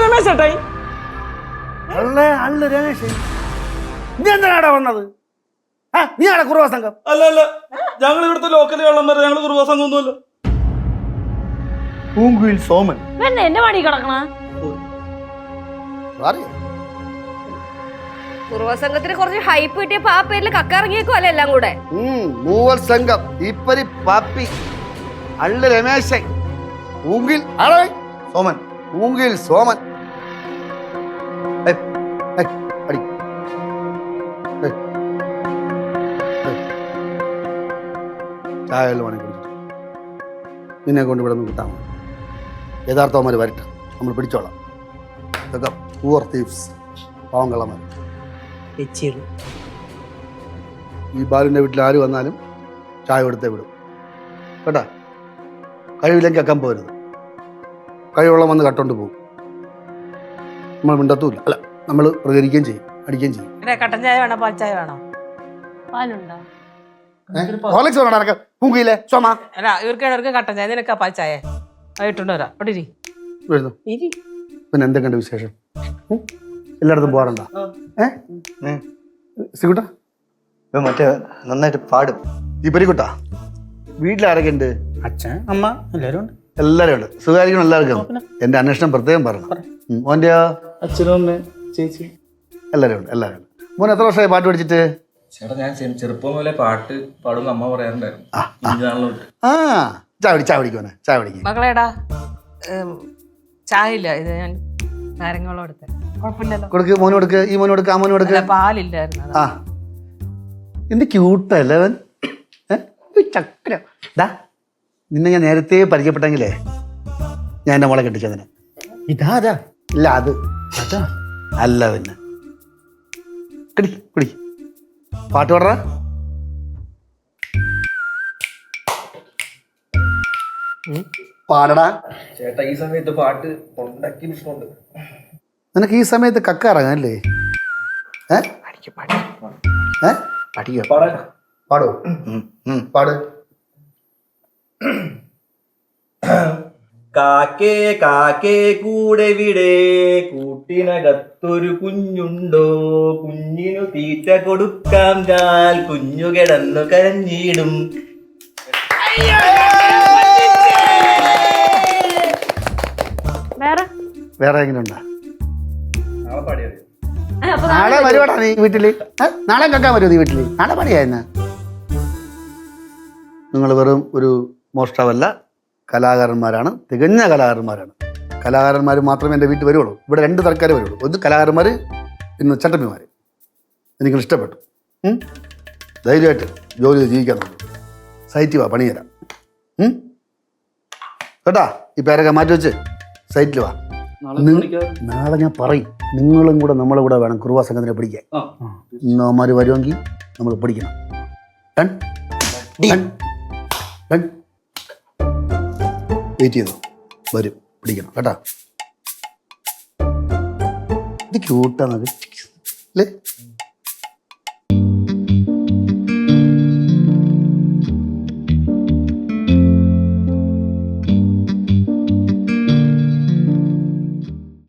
രമേശ് ഏട്ടായി രമേശ് നീ എന്തിനാടാ വന്നത്? നീ ആടാ കുറുവാ സംഘം? അല്ല അല്ല, ഞങ്ങൾ ഇവിടുത്തെ ലോക്കൽ വെള്ളം വരെ ഞങ്ങൾ കുറുവാ സംഘം ഒന്നുമല്ല. സോമൻ എന്നെ പണി കിടക്കണ കുറുവ സംഘത്തിന് കുറച്ച് ഹൈപ്പ് കിട്ടിയപ്പോ ആ പേരിൽ കക്കറങ്ങിയേക്കോ അല്ലേ എല്ലാം കൂടെ. മൂവർ സംഘം ഈപ്പരി പാപ്പി അള്ളു രമേശൻ ഊങ്കിൽ സോമൻ ഊങ്കിൽ സോമൻ. ചായ വേണമെങ്കിൽ കുടിച്ചിട്ട് നിന്നെ കൊണ്ട് ഇവിടെ നിന്ന് കിട്ടാൻ യഥാർത്ഥവന്മാർ വരട്ടെ, നമ്മൾ പിടിച്ചോളാം. ഇതൊക്കെ പൂവർ തീവ്സ്, പാവങ്ങളമാർ. ഈ ബാലുവിൻ്റെ വീട്ടിൽ ആര് വന്നാലും ചായ കൊടുത്തേ വിടും കേട്ടാ. കഴിവില്ലെങ്കിൽ അക്കാൻ പോരുത്. കഴിവുള്ള വന്ന് കട്ടോണ്ട് പോകും. നമ്മൾ മിണ്ടത്തുമില്ല. അല്ല, നമ്മൾ പ്രതികരിക്കുകയും ചെയ്യും, അടിക്കുകയും ചെയ്യും. കട്ടൻ ചായ വേണോ പാൽ ചായ വേണോ? പാലുണ്ടോ? ഹോർലിക്സ് വേണോ നിനക്ക്? പൂങ്കിയില്ലേ സോമ? അല്ല, ഇവർക്ക് കട്ടൻ ചായ, നിനക്കാ പാൽ ചായ. ആയിട്ടുണ്ട് വരാം. അവിടെ വരുന്നു. പിന്നെ എന്തൊക്കെയുണ്ട് വിശേഷം? എല്ലായിടത്തും പോകാറുണ്ടോ? സിക്കുട്ട മറ്റേ നന്നായിട്ട് പാടും. ഈ പരിക്കുട്ടാ വീട്ടിലാരൊക്കെ ഉണ്ട്? അച്ഛൻ അമ്മ എല്ലാരും ഉണ്ട്. എല്ലാവരും ഉണ്ട്. സുഖമായിരിക്കണം എല്ലാവർക്കും. എൻ്റെ അന്വേഷണം പ്രത്യേകം പറയണം. മോൻ്റെ അച്ഛനും അമ്മ ചേച്ചി എല്ലാവരും ഉണ്ട്. എല്ലാവരും ഉണ്ട്. മോൻ എത്ര വർഷമായി പാട്ട് പഠിച്ചിട്ട്? ചേട്ടാ ഞാൻ ചെറുപ്പം പോലെ പാട്ട് പാടുന്ന അമ്മ പറയാറുണ്ടായിരുന്നു. ആ ചായ പിടിക്കുവാനെ, ചായ പിടിക്കും. മകളേടാ ചായ ഇല്ല, ഇത് ഞാൻ നാരങ്ങളും എടുത്ത. കുഴപ്പമില്ലല്ലോ. കൊടുക്ക്, മോന് കൊടുക്ക്, ഈ മോന് കൊടുക്ക്, ആ മോന് കൊടുക്ക്. പാലില്ലായിരുന്നു. ആ എന്ത് ക്യൂട്ടല്ലേ അവൻ. ചക്കര നിന്നെ ഞാൻ നേരത്തെ പരിചയപ്പെട്ടെങ്കിലേ ഞാൻ എൻ്റെ മോളെ കെട്ടിച്ചതിന്. ഇതാ ഇല്ല, അത് അതാ അല്ല. പിന്നെ കുടി കുടി, പാട്ട് പാടറ. പാടടാ ചേട്ടാ. ഈ സമയത്ത് പാട്ട് തൊണ്ടക്കി നിൽക്കുന്നുണ്ട്. നിനക്ക് ഈ സമയത്ത് കക്ക ഇറങ്ങാനല്ലേ? പാടോ? പാട്. കാക്കേ കാക്കേ കൂടെ വിടെ, കൂട്ടിനകത്തൊരു കുഞ്ഞുണ്ടോ, കുഞ്ഞിനു തീറ്റ കൊടുക്കാം കാൽ, കുഞ്ഞു കിടന്നു കരഞ്ഞിടും. വേറെ എങ്ങനെയുണ്ടാ? നാളെ പാടിയത്. നാളെ വരുവാടാ നീ വീട്ടില്. നാളെ കക്കാൻ വരുമോ നീ വീട്ടില്? നാളെ പണിയായിരുന്ന. നിങ്ങൾ വെറും ഒരു മോഷ്ടാവല്ല, കലാകാരന്മാരാണ്, തികഞ്ഞ കലാകാരന്മാരാണ്. കലാകാരന്മാർ മാത്രമേ എൻ്റെ വീട്ടിൽ വരുള്ളൂ. ഇവിടെ 2 തരക്കാരെ വരുള്ളൂ. ഒന്ന് കലാകാരന്മാർ, ഇന്ന് ചട്ടമ്പിമാർ. എനിക്ക് ഇഷ്ടപ്പെട്ടു. ധൈര്യമായിട്ട് ജോലി ജീവിക്കാൻ നോക്കും. സൈറ്റ് വാ, പണി തരാം കേട്ടാ. ഈ പേരൊക്കെ മാറ്റി വെച്ച് സൈറ്റിൽ വാ. നാളെ ഞാൻ പറയും, നിങ്ങളും കൂടെ നമ്മളെ കൂടെ വേണം കുറുവാ സംഘത്തിനെ പിടിക്കാൻ. ഇന്നമാര് വരുമെങ്കിൽ നമ്മൾ പിടിക്കണം. വെയിറ്റ് ചെയ്തോ, വരും, പിടിക്കണം കേട്ടാ. ഇത് ക്യൂട്ടാണ് അല്ലേ?